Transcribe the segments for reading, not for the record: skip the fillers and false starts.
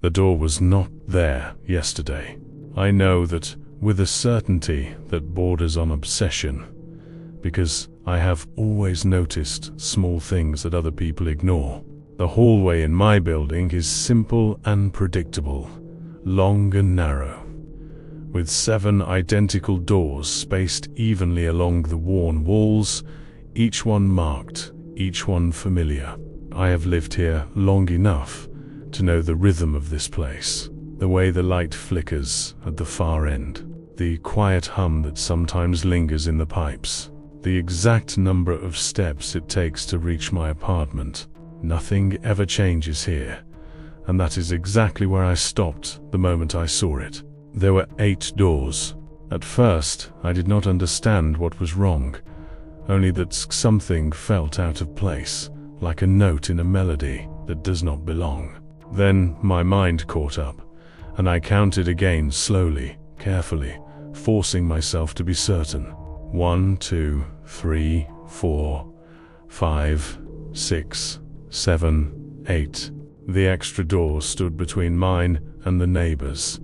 The door was not there yesterday. I know that with a certainty that borders on obsession, because I have always noticed small things that other people ignore. The hallway in my building is simple and predictable, long and narrow, with 7 identical doors spaced evenly along the worn walls, each one marked, each one familiar. I have lived here long enough to know the rhythm of this place, the way the light flickers at the far end, the quiet hum that sometimes lingers in the pipes, the exact number of steps it takes to reach my apartment. Nothing ever changes here, and that is exactly where I stopped the moment I saw it. There were 8 doors. At first, I did not understand what was wrong, only that something felt out of place, like a note in a melody that does not belong. Then my mind caught up, and I counted again slowly, carefully, forcing myself to be certain. 1, 2, 3, 4, 5, 6, 7, 8. The extra door stood between mine and the neighbor's,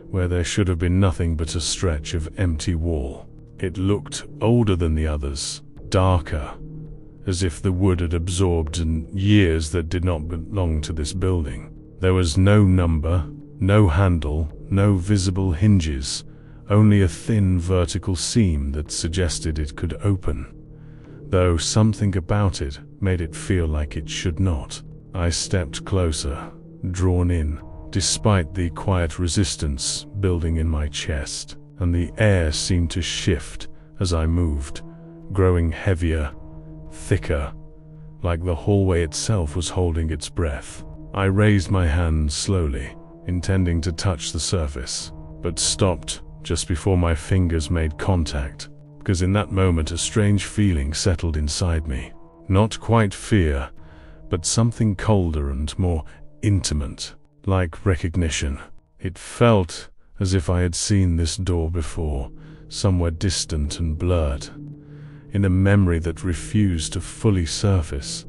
where there should have been nothing but a stretch of empty wall. It looked older than the others, darker, as if the wood had absorbed years that did not belong to this building. There was no number, no handle, no visible hinges, only a thin vertical seam that suggested it could open, though something about it made it feel like it should not. I stepped closer, drawn in, despite the quiet resistance building in my chest, and the air seemed to shift as I moved, growing heavier, thicker, like the hallway itself was holding its breath. I raised my hand slowly, intending to touch the surface, but stopped just before my fingers made contact, because in that moment a strange feeling settled inside me. Not quite fear, but something colder and more intimate, like recognition. It felt as if I had seen this door before, somewhere distant and blurred, in a memory that refused to fully surface,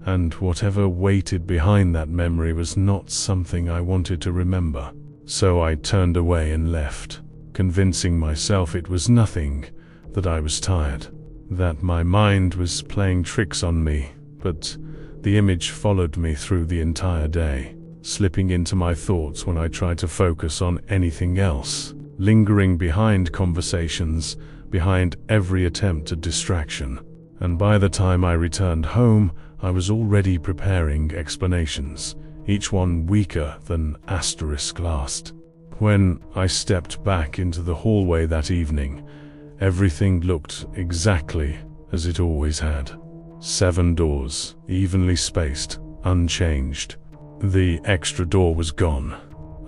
and whatever waited behind that memory was not something I wanted to remember. So I turned away and left, convincing myself it was nothing, that I was tired, that my mind was playing tricks on me, but the image followed me through the entire day, slipping into my thoughts when I tried to focus on anything else, lingering behind conversations, behind every attempt at distraction. And by the time I returned home, I was already preparing explanations, each one weaker than asterisk last. When I stepped back into the hallway that evening, everything looked exactly as it always had. 7 doors, evenly spaced, unchanged. The extra door was gone.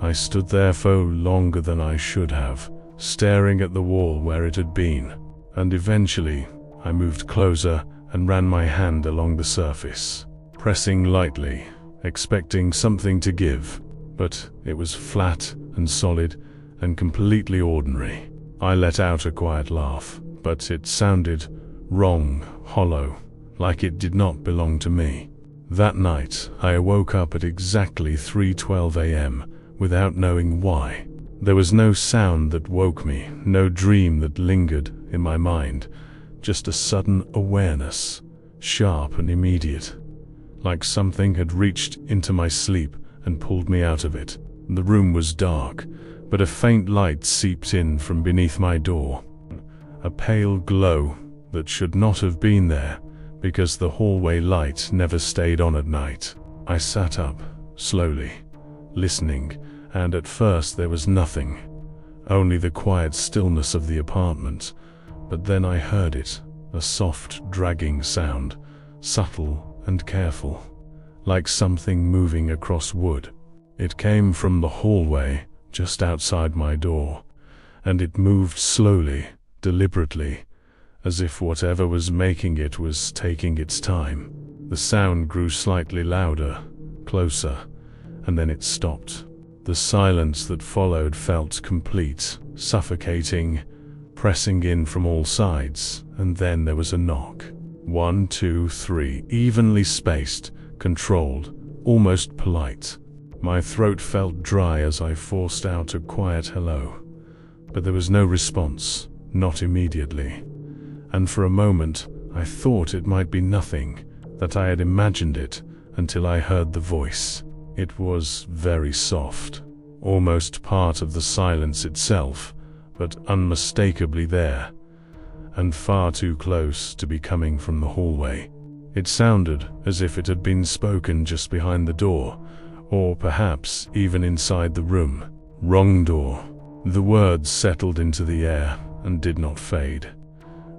I stood there for longer than I should have, staring at the wall where it had been, and eventually I moved closer and ran my hand along the surface, pressing lightly, expecting something to give, but it was flat and solid and completely ordinary. I let out a quiet laugh, but it sounded wrong, hollow, like it did not belong to me. That night, I woke up at exactly 3:12 a.m. without knowing why. There was no sound that woke me, no dream that lingered in my mind, just a sudden awareness, sharp and immediate, like something had reached into my sleep and pulled me out of it. The room was dark, but a faint light seeped in from beneath my door, a pale glow that should not have been there, because the hallway light never stayed on at night. I sat up, slowly, listening, and at first there was nothing, only the quiet stillness of the apartment, but then I heard it, a soft, dragging sound, subtle and careful, like something moving across wood. It came from the hallway, just outside my door, and it moved slowly, deliberately, as if whatever was making it was taking its time. The sound grew slightly louder, closer, and then it stopped. The silence that followed felt complete, suffocating, pressing in from all sides, and then there was a knock. 1, 2, 3, evenly spaced, controlled, almost polite. My throat felt dry as I forced out a quiet hello, but there was no response, not immediately. And for a moment, I thought it might be nothing, that I had imagined it, until I heard the voice. It was very soft, almost part of the silence itself, but unmistakably there, and far too close to be coming from the hallway. It sounded as if it had been spoken just behind the door, or perhaps even inside the room. Wrong door. The words settled into the air and did not fade,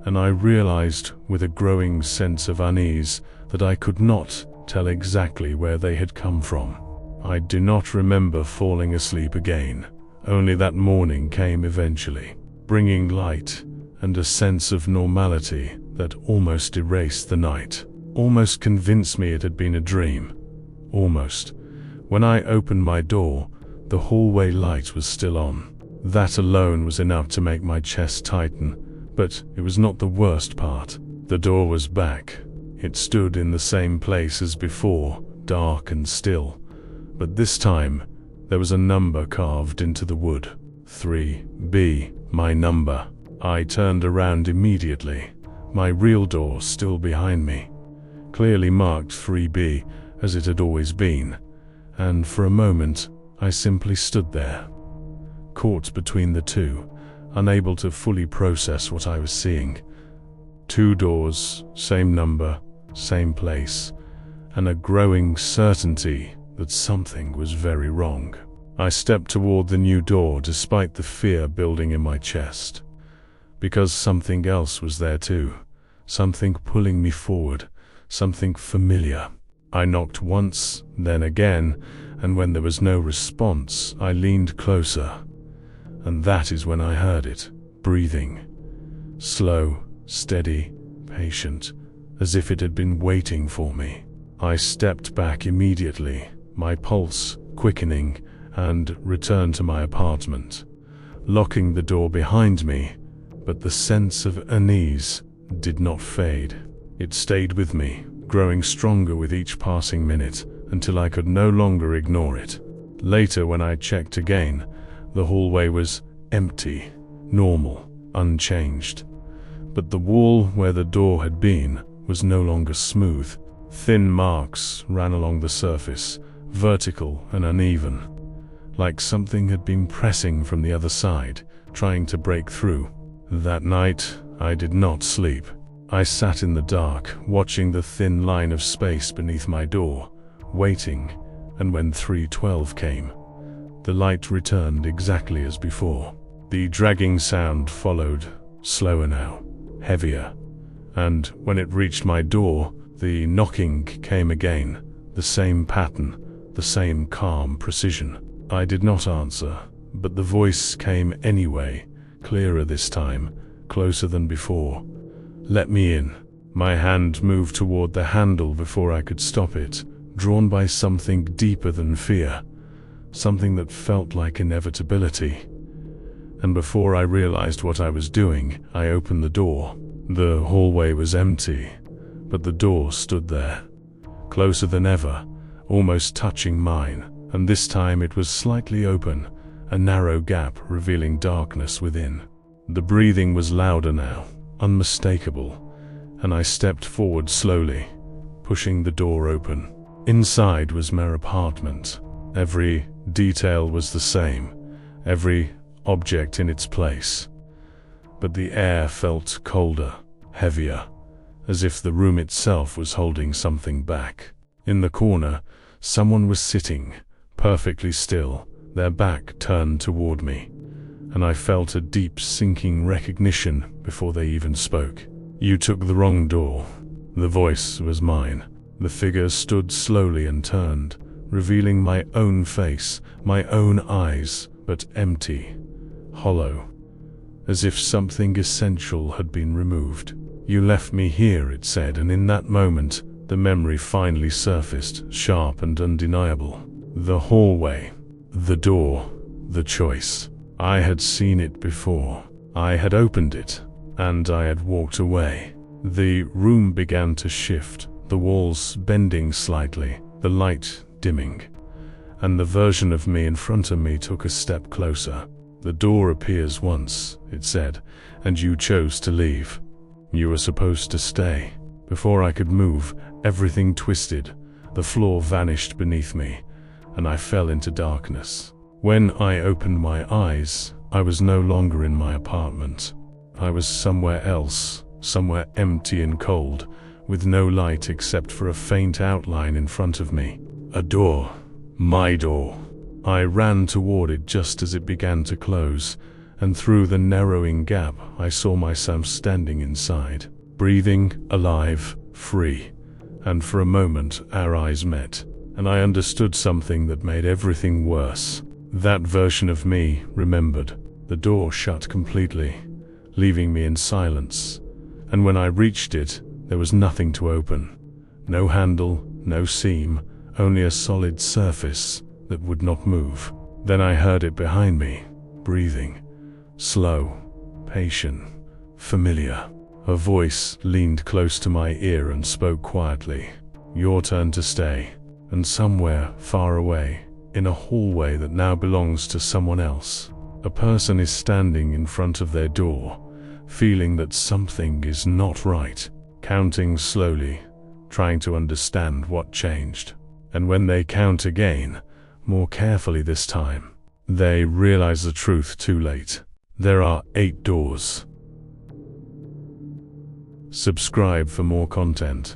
and I realized with a growing sense of unease that I could not tell exactly where they had come from. I do not remember falling asleep again. Only that morning came eventually, bringing light and a sense of normality that almost erased the night, almost convinced me it had been a dream. Almost. When I opened my door, the hallway light was still on. That alone was enough to make my chest tighten, but it was not the worst part. The door was back. It stood in the same place as before, dark and still, but this time there was a number carved into the wood. 3B, my number. I turned around immediately, my real door still behind me, clearly marked 3B as it had always been, and for a moment I simply stood there, caught between the two, unable to fully process what I was seeing. 2 doors, same number, same place, and a growing certainty that something was very wrong. I stepped toward the new door despite the fear building in my chest, because something else was there too, something pulling me forward, something familiar. I knocked once, then again, and when there was no response, I leaned closer, and that is when I heard it, breathing. Slow, steady, patient, as if it had been waiting for me. I stepped back immediately, my pulse quickening, and returned to my apartment, locking the door behind me, but the sense of unease did not fade. It stayed with me, growing stronger with each passing minute, until I could no longer ignore it. Later, when I checked again, the hallway was empty, normal, unchanged. But the wall where the door had been was no longer smooth. Thin marks ran along the surface, vertical and uneven, like something had been pressing from the other side, trying to break through. That night, I did not sleep. I sat in the dark, watching the thin line of space beneath my door, waiting, and when 3:12 came, the light returned exactly as before. The dragging sound followed, slower now, heavier, and when it reached my door, the knocking came again, the same pattern, the same calm precision. I did not answer, but the voice came anyway, clearer this time, closer than before. "Let me in." My hand moved toward the handle before I could stop it, drawn by something deeper than fear, something that felt like inevitability. And before I realized what I was doing, I opened the door. The hallway was empty, but the door stood there, closer than ever, almost touching mine, and this time it was slightly open, a narrow gap revealing darkness within. The breathing was louder now, unmistakable, and I stepped forward slowly, pushing the door open. Inside was my apartment. Every detail was the same, every object in its place. But the air felt colder, heavier, as if the room itself was holding something back. In the corner, someone was sitting, perfectly still, their back turned toward me, and I felt a deep sinking recognition before they even spoke. "You took the wrong door." The voice was mine. The figure stood slowly and turned, revealing my own face, my own eyes, but empty, hollow, as if something essential had been removed. "You left me here," it said, and in that moment, the memory finally surfaced, sharp and undeniable. The hallway, the door, the choice. I had seen it before. I had opened it, and I had walked away. The room began to shift, the walls bending slightly, the light dimming, and the version of me in front of me took a step closer. "The door appears once," it said, "and you chose to leave. You were supposed to stay." Before I could move, everything twisted. The floor vanished beneath me, and I fell into darkness. When I opened my eyes, I was no longer in my apartment. I was somewhere else, somewhere empty and cold, with no light except for a faint outline in front of me. A door. My door. I ran toward it just as it began to close, and through the narrowing gap I saw myself standing inside, breathing, alive, free. And for a moment our eyes met, and I understood something that made everything worse. That version of me remembered. The door shut completely, leaving me in silence, and when I reached it, there was nothing to open. No handle, no seam, only a solid surface that would not move. Then I heard it behind me, breathing. Slow, patient, familiar. A voice leaned close to my ear and spoke quietly. "Your turn to stay." And somewhere far away, in a hallway that now belongs to someone else, a person is standing in front of their door, feeling that something is not right, counting slowly, trying to understand what changed. And when they count again, more carefully this time, they realize the truth too late. There are 8 doors. Subscribe for more content.